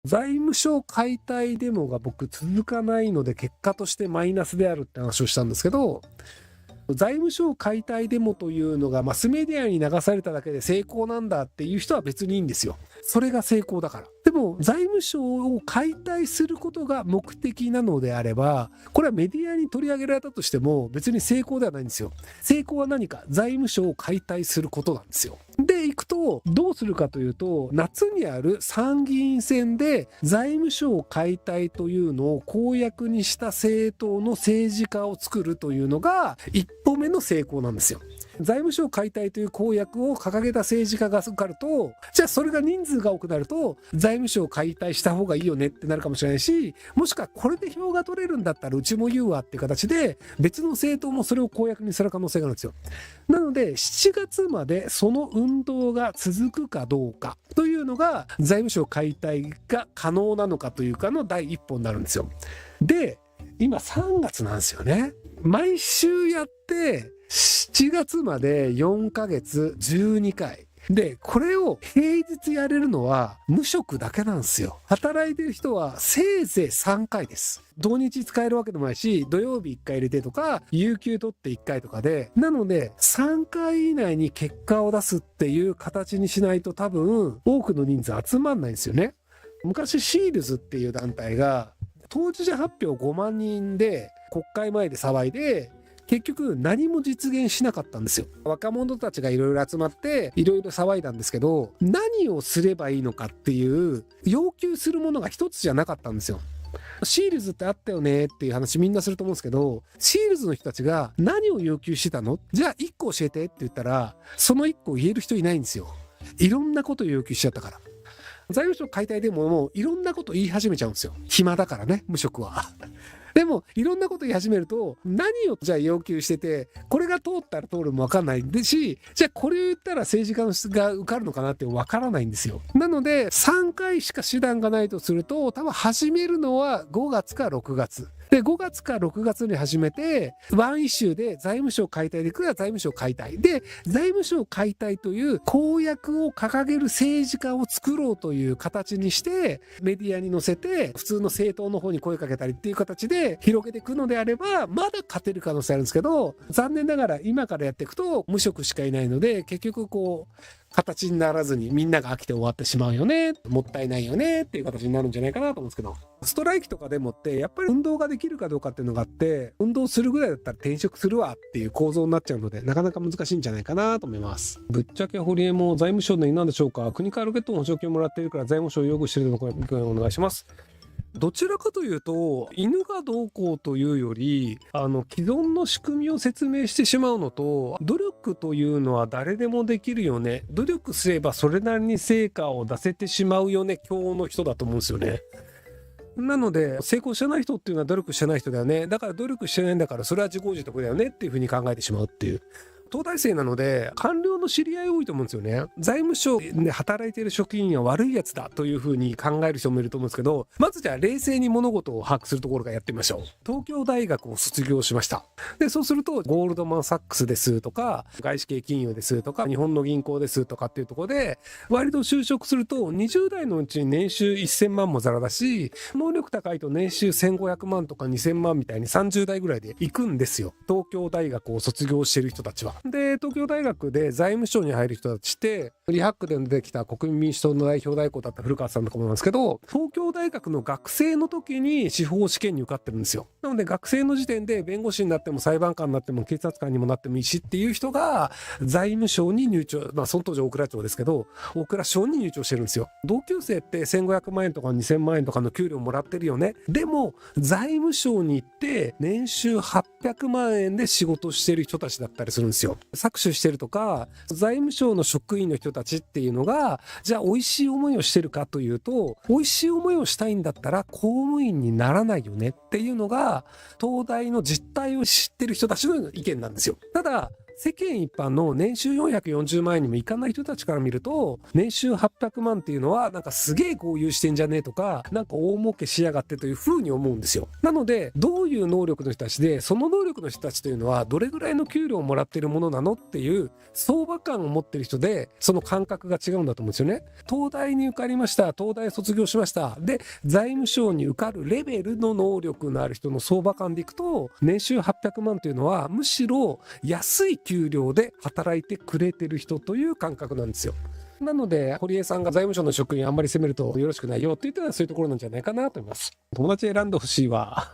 財務省解体デモが僕続かないので結果としてマイナスであるって話をしたんですけど、財務省解体デモというのがマスメディアに流されただけで成功なんだっていう人は別にいいんですよ。それが成功だから。でも財務省を解体することが目的なのであれば、これはメディアに取り上げられたとしても別に成功ではないんですよ。成功は何か、財務省を解体することなんですよ。でいくとどうするかというと、夏にある参議院選で財務省解体というのを公約にした政党の政治家を作るというのが一歩目の成功なんですよ。財務省解体という公約を掲げた政治家が受かると、じゃあそれが人数が多くなると財務省解体した方がいいよねってなるかもしれないし、もしくはこれで票が取れるんだったらうちも言うわっていう形で別の政党もそれを公約にする可能性があるんですよ。なので7月までその運動が続くかどうかというのが財務省解体が可能なのかというかの第一歩になるんですよ。で今3月なんですよね。毎週やって7月まで4ヶ月12回で、これを平日やれるのは無職だけなんですよ。働いてる人はせいぜい3回です。土日使えるわけでもないし、土曜日1回入れてとか有給取って1回とかで、なので3回以内に結果を出すっていう形にしないと多分多くの人数集まんないんですよね。昔シールズっていう団体が当事者発表5万人で国会前で騒いで、結局何も実現しなかったんですよ。若者たちがいろいろ集まっていろいろ騒いだんですけど、何をすればいいのかっていう要求するものが一つじゃなかったんですよ。シールズってあったよねっていう話みんなすると思うんですけど、シールズの人たちが何を要求してたの？じゃあ1個教えてって言ったら、その1個言える人いないんですよ。いろんなことを要求しちゃったから。財務省解体でもいろんなこと言い始めちゃうんですよ。暇だからね、無職は。でもいろんなこと言い始めると、何をじゃあ要求してて、これが通ったら通るも分かんないし、じゃあこれを言ったら政治家が受かるのかなって分からないんですよ。なので3回しか手段がないとすると、多分始めるのは5月か6月で、5月か6月に始めてワンイシューで財務省解体でいくら財務省解体で、財務省解体という公約を掲げる政治家を作ろうという形にしてメディアに載せて、普通の政党の方に声かけたりっていう形で広げていくのであればまだ勝てる可能性あるんですけど、残念ながら今からやっていくと無職しかいないので、結局こう形にならずにみんなが飽きて終わってしまうよね、もったいないよねっていう形になるんじゃないかなと思うんですけど、ストライキとかでもってやっぱり運動ができるかどうかっていうのがあって、運動するぐらいだったら転職するわっていう構造になっちゃうので、なかなか難しいんじゃないかなと思います。ぶっちゃけ堀江も財務省の何でしょうか。国からロケットの補助金をもらっているから財務省を擁護しているのかお願いします。どちらかというと犬がどうこうというより、既存の仕組みを説明してしまうのと、努力というのは誰でもできるよね、努力すればそれなりに成果を出せてしまうよね今日の人だと思うんですよね。なので成功してない人っていうのは努力してない人だよね、だから努力してないんだからそれは自業自得だよねっていうふうに考えてしまうっていう。東大生なので官僚の知り合い多いと思うんですよね。財務省で働いている職員は悪いやつだというふうに考える人もいると思うんですけど、まずじゃあ冷静に物事を把握するところからやってみましょう。東京大学を卒業しました。でそうするとゴールドマンサックスですとか外資系金融ですとか日本の銀行ですとかっていうところで割と就職すると20代のうちに年収1000万もザラだし、能力高いと年収1500万とか2000万みたいに30代ぐらいで行くんですよ、東京大学を卒業している人たちは。で東京大学で財務省に入る人たちってリハックで出てきた国民民主党の代表代行だった古川さんとかもなんですけど、東京大学の学生の時に司法試験に受かってるんですよ。なので学生の時点で弁護士になっても裁判官になっても警察官にもなってもいいしっていう人が財務省に入庁、その当時大蔵省ですけど大蔵省に入庁してるんですよ。同級生って1500万円とか2000万円とかの給料もらってるよね。でも財務省に行って年収800万円で仕事してる人たちだったりするんですよ。搾取してるとか、財務省の職員の人たちっていうのがじゃあ美味しい思いをしてるかというと、美味しい思いをしたいんだったら公務員にならないよねっていうのが東大の実態を知ってる人たちの意見なんですよ。ただ世間一般の年収440万円にもいかない人たちから見ると、年収800万っていうのはなんかすげえ豪遊してんじゃねえとか、なんか大儲けしやがってという風に思うんですよ。なので、どういう能力の人たちで、その能力の人たちというのはどれぐらいの給料をもらっているものなのっていう相場感を持ってる人で、その感覚が違うんだと思うんですよね。東大に受かりました、東大卒業しました、で財務省に受かるレベルの能力のある人の相場感でいくと、年収800万というのはむしろ安い給料で働いてくれてる人という感覚なんですよ。なので堀江さんが財務省の職員あんまり責めるとよろしくないよって言ったのはそういうところなんじゃないかなと思います。友達選んでほしいわ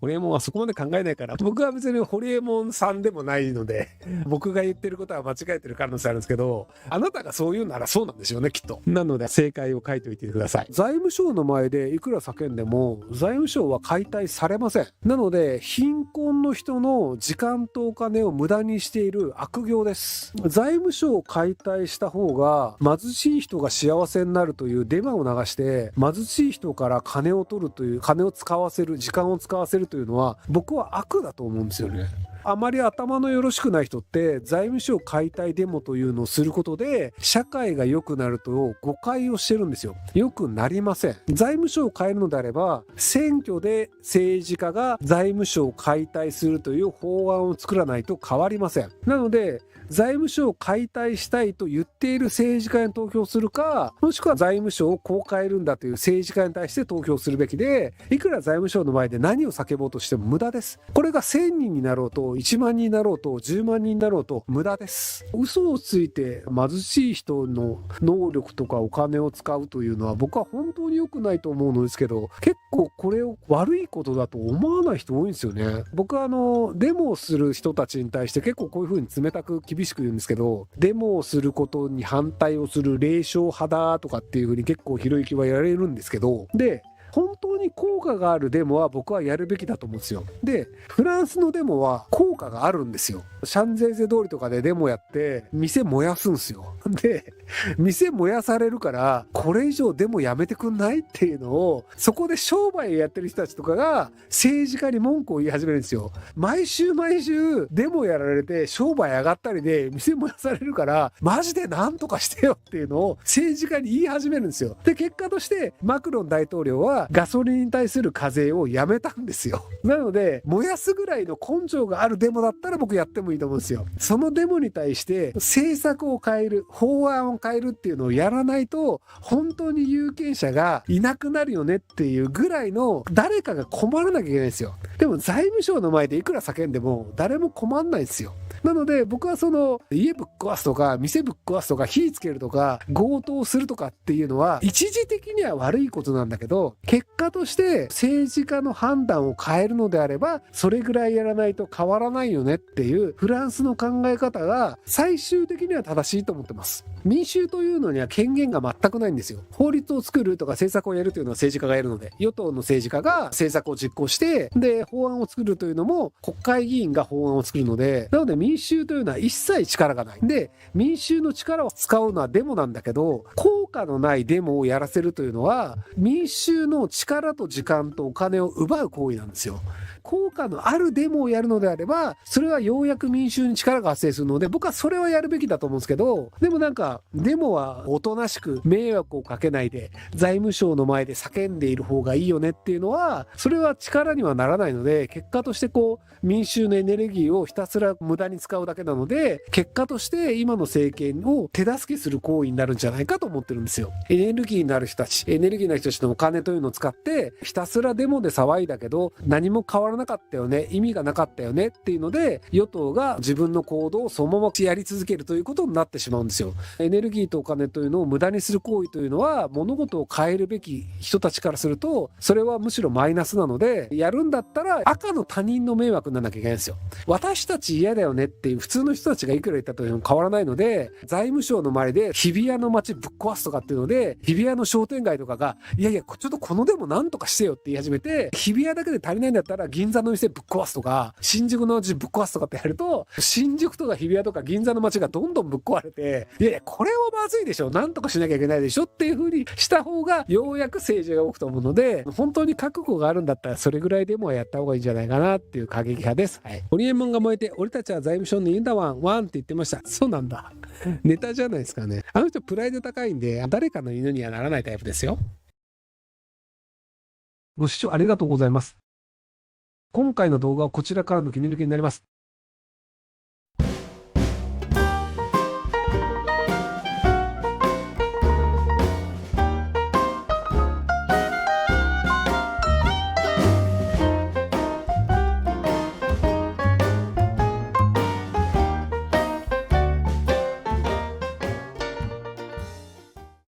ホリエモンはそこまで考えないから、僕は別にホリエモンさんでもないので僕が言ってることは間違えてる可能性あるんですけど、あなたがそう言うならそうなんでしょうね、きっと。なので正解を書いておいてください。財務省の前でいくら叫んでも財務省は解体されません。なので貧困の人の時間とお金を無駄にしている悪行です。財務省を解体した方が貧しい人が幸せになるというデマを流して、貧しい人から金を取るという、金を使わせる、時間を使わせるというのは僕は悪だと思うんですよね。あまり頭のよろしくない人って財務省解体デモというのをすることで社会が良くなると誤解をしてるんですよ。良くなりません。財務省を変えるのであれば、選挙で政治家が財務省を解体するという法案を作らないと変わりません。なので財務省を解体したいと言っている政治家に投票するか、もしくは財務省をこう変えるんだという政治家に対して投票するべきで、いくら財務省の前で何を叫ぼうとしても無駄です。これが1000人になろうと1万人になろうと10万人になろうと無駄です。嘘をついて貧しい人の能力とかお金を使うというのは僕は本当に良くないと思うのですけど、結構これを悪いことだと思わない人多いんですよね。僕はデモをする人たちに対して結構こういう風に冷たく厳しく言うんですけど、デモをすることに反対をする霊障派だとかっていう風に結構ひろゆきはやられるんですけど、で本当に効果があるデモは僕はやるべきだと思うんですよ。でフランスのデモは効果があるんですよ。シャンゼリゼ通りとかでデモやって店燃やすんですよ。で店燃やされるからこれ以上デモやめてくんないっていうのを、そこで商売をやってる人たちとかが政治家に文句を言い始めるんですよ。毎週毎週デモやられて商売上がったりで店燃やされるからマジで何とかしてよっていうのを政治家に言い始めるんですよ。で結果としてマクロン大統領はガソリンに対する課税をやめたんですよ。なので燃やすぐらいの根性があるデモだったら僕やってもいいと思うんですよ。そのデモに対して政策を変える、法案を変えるっていうのをやらないと本当に有権者がいなくなるよねっていうぐらいの誰かが困らなきゃいけないんですよ。でも財務省の前でいくら叫んでも誰も困んないんですよ。なので僕はその家ぶっ壊すとか店ぶっ壊すとか火つけるとか強盗するとかっていうのは一時的には悪いことなんだけど、結果として政治家の判断を変えるのであればそれぐらいやらないと変わらないよねっていうフランスの考え方が最終的には正しいと思ってます。民衆というのには権限が全くないんですよ。法律を作るとか政策をやるというのは政治家がやるので、与党の政治家が政策を実行してで法案を作るというのも国会議員が法案を作るので、なので民衆というのは一切力がない。で民衆の力を使うのはデモなんだけど、効果のないデモをやらせるというのは民衆の力と時間とお金を奪う行為なんですよ。効果のあるデモをやるのであればそれはようやく民衆に力が発生するので僕はそれはやるべきだと思うんですけど、でもなんかデモはおとなしく迷惑をかけないで財務省の前で叫んでいる方がいいよねっていうのはそれは力にはならないので、結果としてこう民衆のエネルギーをひたすら無駄に使うだけなので、結果として今の政権を手助けする行為になるんじゃないかと思ってるんですよ。エネルギーのある人たち、エネルギーのある人たちのお金というのを使ってひたすらデモで騒いだけど何も変わらなかったよね、意味がなかったよねっていうので与党が自分の行動をそのままやり続けるということになってしまうんですよ。エネルギーとお金というのを無駄にする行為というのは物事を変えるべき人たちからするとそれはむしろマイナスなので、やるんだったら赤の他人の迷惑にならなきゃいけないんですよ。私たち嫌だよねっていう普通の人たちがいくら言ったというのも変わらないので、財務省の前で日比谷の街ぶっ壊すととかっていうので、日比谷の商店街とかが、いやいや、ちょっとこのデモなんとかしてよって言い始めて、日比谷だけで足りないんだったら銀座の店ぶっ壊すとか、新宿のうちぶっ壊すとかってやると、新宿とか日比谷とか銀座の街がどんどんぶっ壊れて、いやいや、これはまずいでしょ。なんとかしなきゃいけないでしょっていう風にした方が、ようやく政治が動くと思うので、本当に覚悟があるんだったら、それぐらいデモはやった方がいいんじゃないかなっていう過激派です。はい。ホリエモンが燃えて、俺たちは財務省のいいんだワン、ワンって言ってました。そうなんだ。ネタじゃないですかね。あの人プライド高いんで、誰かの犬にはならないタイプですよ。ご視聴ありがとうございます。今回の動画はこちらからの切り抜きになります。